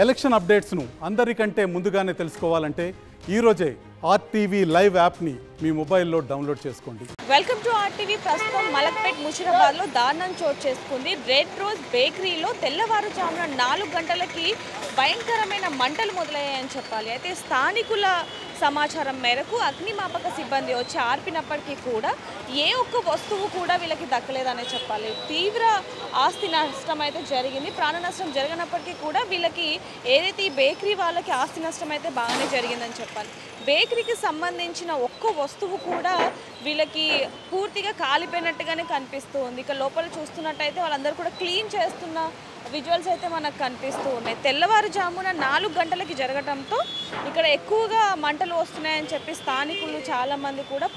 Election అప్డేట్స్ను అందరికంటే ముందుగానే తెలుసుకోవాలంటే ఈరోజే ఆర్టీవీ లైవ్ యాప్ని మీ మొబైల్లో డౌన్లోడ్ చేసుకోండి. Welcome to RTV. ప్రస్తుతం మలక్పేట్ ముషిరాబాద్లో దారుణం చోటు చేసుకుంది. రెడ్ రోజ్ బేకరీలో తెల్లవారుజామున 4 గంటలకి భయంకరమైన మంటలు మొదలయ్యాయని చెప్పాలి. అయితే స్థానికుల సమాచారం మేరకు అగ్నిమాపక సిబ్బంది వచ్చి ఆర్పినప్పటికీ కూడా ఏ ఒక్క వస్తువు కూడా వీళ్ళకి దక్కలేదనే చెప్పాలి. తీవ్ర ఆస్తి నష్టం అయితే జరిగింది. ప్రాణ నష్టం జరిగినప్పటికీ కూడా వీళ్ళకి ఏదైతే ఈ బేకరీ వాళ్ళకి ఆస్తి నష్టం అయితే బాగానే జరిగిందని చెప్పాలి. బేకరీకి సంబంధించిన ఒక్క వస్తువు కూడా వీళ్ళకి పూర్తిగా కాలిపోయినట్టుగానే కనిపిస్తూ ఉంది. ఇక లోపల చూస్తున్నట్టయితే వాళ్ళందరూ కూడా క్లీన్ చేస్తున్న విజువల్స్ అయితే మనకు కనిపిస్తూ ఉన్నాయి. తెల్లవారుజామున 4 గంటలకి జరగడంతో ఇక్కడ ఎక్కువగా మంటలు వస్తున్నాయని చెప్పి స్థానికులు చాలామంది కూడా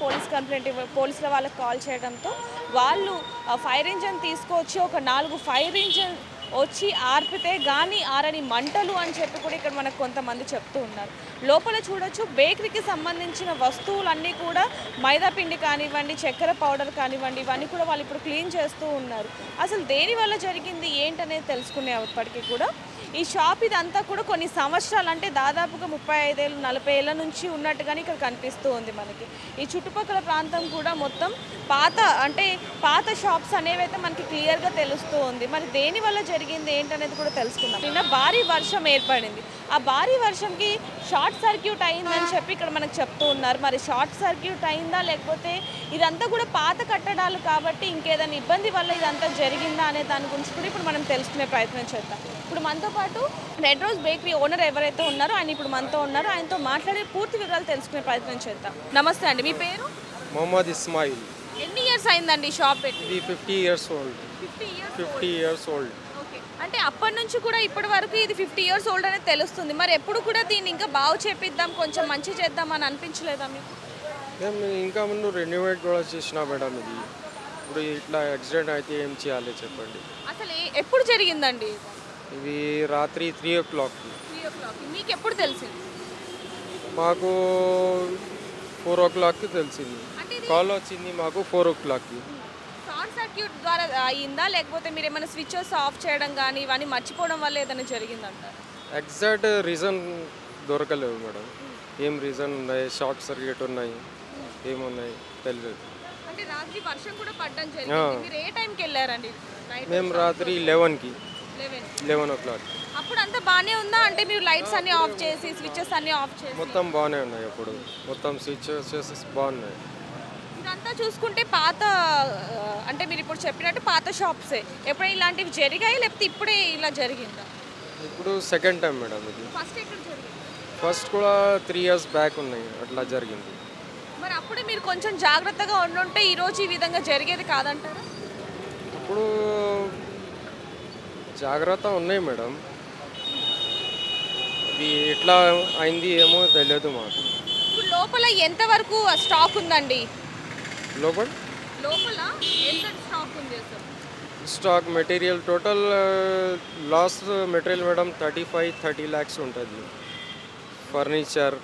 పోలీసుల వాళ్ళకి కాల్ చేయడంతో వాళ్ళు ఫైర్ ఇంజన్ తీసుకొచ్చి ఒక 4 ఫైర్ ఇంజన్ వచ్చి ఆర్పితే కానీ ఆరని మంటలు అని చెప్పి కూడా ఇక్కడ మనకు కొంతమంది చెప్తూ ఉన్నారు. లోపల చూడొచ్చు బేకరీకి సంబంధించిన వస్తువులన్నీ కూడా మైదా పిండి కానివ్వండి, చక్కెర పౌడర్ కానివ్వండి, ఇవన్నీ కూడా వాళ్ళు ఇప్పుడు క్లీన్ చేస్తూ ఉన్నారు. అసలు దేనివల్ల జరిగింది ఏంటనేది తెలుసుకునేప్పటికీ కూడా ఈ షాప్ ఇదంతా కూడా కొన్ని సంవత్సరాలు అంటే దాదాపుగా 35 ఏళ్ళు 40 ఏళ్ళ నుంచి ఉన్నట్టుగానే ఇక్కడ కనిపిస్తూ ఉంది మనకి. ఈ చుట్టుపక్కల ప్రాంతం కూడా మొత్తం పాత షాప్స్ అనేవి అయితే మనకి క్లియర్గా తెలుస్తూ ఉంది. మరి దేనివల్ల జరిగింది ఏంటనేది కూడా తెలుసుకుందాం. నిన్న భారీ వర్షం ఏర్పడింది. ఆ భారీ వర్షంకి షార్ట్ సర్క్యూట్ అయిందని చెప్పి ఇక్కడ మనకు చెప్తూ ఉన్నారు. మరి షార్ట్ సర్క్యూట్ అయిందా లేకపోతే ఇదంతా కూడా పాత కట్టడాలు కాబట్టి ఇంకేదైనా ఇబ్బంది వల్ల ఇదంతా జరిగిందా అనే దాని గురించి కూడా ఇప్పుడు మనం తెలుసుకునే ప్రయత్నం చేద్దాం. ఇప్పుడు మనతో పాటు రెడ్ రోజ్ బేకరీ ఓనర్ ఎవరైతే ఉన్నారో ఆయన ఇప్పుడు మనతో ఉన్నారు. ఆయనతో మాట్లాడే పూర్తి వివరాలు తెలుసుకునే ప్రయత్నం చేద్దాం. నమస్తే అండి, మీ పేరు? మొహమ్మద్ ఇస్మాయిల్. ఎన్ని ఇయర్స్ అయిందండి షాప్ పెట్టి? ఇది 50 years old. 50 years old. అంటే అప్పటి నుంచి కూడా ఇప్పటి వరకు ఇది 50 years old అనేది తెలుస్తుంది. మరి ఎప్పుడు కూడా దీన్ని ఇంకా బాగు చేపిద్దాం, కొంచెం మంచి చేద్దాం అని అనిపించలేదా మీకు? మేము ఇంకా ముందు రెన్యువేట్ కూడా చేసినా మేడం. ఇది ఇప్పుడు ఇట్లా యాక్సిడెంట్ అయితే ఏం చేయాలి చెప్పండి. అసలు ఎప్పుడు జరిగిందండి ఇది? రాత్రి 3 o'clock. మీకు ఎప్పుడు తెలిసింది? మాకు 4 o'clockకి తెలిసింది. కాల్ వచ్చింది మాకు 4 o'clockకి. షార్ట్ సర్క్యూట్ ద్వారా అయిందా లేకపోతే మీరు ఏమైనా స్విచెస్ ఆఫ్ చేయడం కానీ ఇవన్నీ మర్చిపోవడం వల్ల ఏదైనా జరిగిందంటారు? ఎగ్జాక్ట్ రీజన్ దొరకలేవు మేడం. ఏం రీజన్ ఉన్నాయి, షార్ట్ సర్క్యూట్ ఉన్నాయి, ఏమున్నాయి తెలియదు. అంటే రాత్రి వర్షం కూడా పడడం జరిగింది. మీరు ఏ టైంకి వెళ్ళారండి? మేము రాత్రి 11 o'clock. అప్పుడు అంతా బాగానే ఉందా? అంటే మీరు లైట్స్ అన్ని ఆఫ్ చేసి స్విచెస్ అన్ని ఆఫ్ చేసి? మొత్తం బాగానే ఉన్నాయి. అప్పుడు మొత్తం స్విచెస్ బాగున్నాయి. ఇదంతా చూసుకుంటే పాత అంటే మీరు ఇప్పుడు చెప్పినట్టు పాత షాప్సే. ఎప్పుడైనా ఇలాంటివి జరిగాయి లేకపోతే ఇప్పుడే ఇలా జరిగిందా? ఇప్పుడు సెకండ్ టైం మేడం ఇది. ఫస్ట్ ఎక్కడ జరిగింది? ఫస్ట్ కూడా 3 years బ్యాక్ ఉన్నాయి అట్లా జరిగింది. మరి అప్పుడే మీరు కొంచెం జాగ్రత్తగా ఉండుంటే ఈరోజు ఈ విధంగా జరిగేది కాదంటారా? ఇప్పుడు జాగ్రత్త ఉన్నాయి మేడం. ఇది ఎట్లా అయింది ఏమో తెలియదు మాకు. ఇప్పుడు లోపల ఎంతవరకు స్టాక్ ఉందండి? లోపల ఎంత స్టాక్ ఉంది అసలు? Stock material total loss material madam 35-30 lakhs ఉంటుంది. Furniture,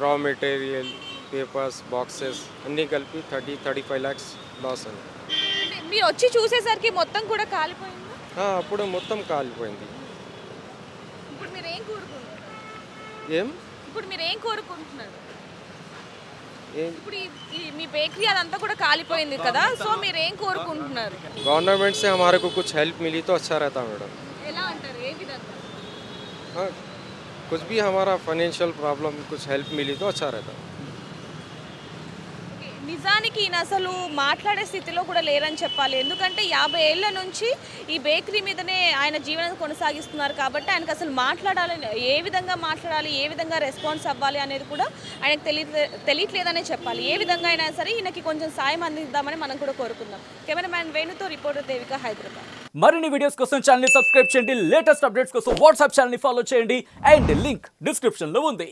raw material, papers, boxes అన్నీ కలిపి 30-35 lakhs లాస్ అండి. మీరు వచ్చి చూసేసరికి మొత్తం కూడా కాలిపోయింది? అప్పుడు మొత్తం కాలిపోయింది. ఇప్పుడు మీరు ఏం కోరుకుంటున్నారు? ఇప్పుడు మీ బేకరీ అదంతా కూడా కాలిపోయింది కదా, సో మీరు ఏం కోరుకుంటున్నారు? गवर्नमेंट से हमारे को कुछ हेल्प मिली तो अच्छा रहता मैडम. ఎలా అంటారు? ఏ విధంగా? कुछ भी हमारा फाइनेंशियल प्रॉब्लम कुछ हेल्प मिली तो अच्छा रहता. నిజానికి ఈయన అసలు మాట్లాడే స్థితిలో కూడా లేరని చెప్పాలి. ఎందుకంటే 50 ఏళ్ల నుంచి ఈ బేకరీ మీదనే ఆయన జీవనం కొనసాగిస్తున్నారు కాబట్టి ఆయనకు అసలు ఏ విధంగా మాట్లాడాలి, ఏ విధంగా రెస్పాన్స్ అవ్వాలి అనేది కూడా ఆయనకు తెలియట్లేదనే చెప్పాలి. ఏ విధంగా అయినా సరే ఈయనకి కొంచెం సాయం అందిద్దామని మనం కూడా కోరుకుందాం. కెమెరామ్యాన్ వేణుతో రిపోర్టర్ దేవిక, హైదరాబాద్. మరిన్ని వీడియోస్ కోసం ఛానల్ ని సబ్స్క్రైబ్ చేయండి. లేటెస్ట్ అప్డేట్స్ కోసం వాట్సాప్ ఛానల్ ని ఫాలో చేయండి. అండ్ లింక్ డిస్క్రిప్షన్ లో ఉంది.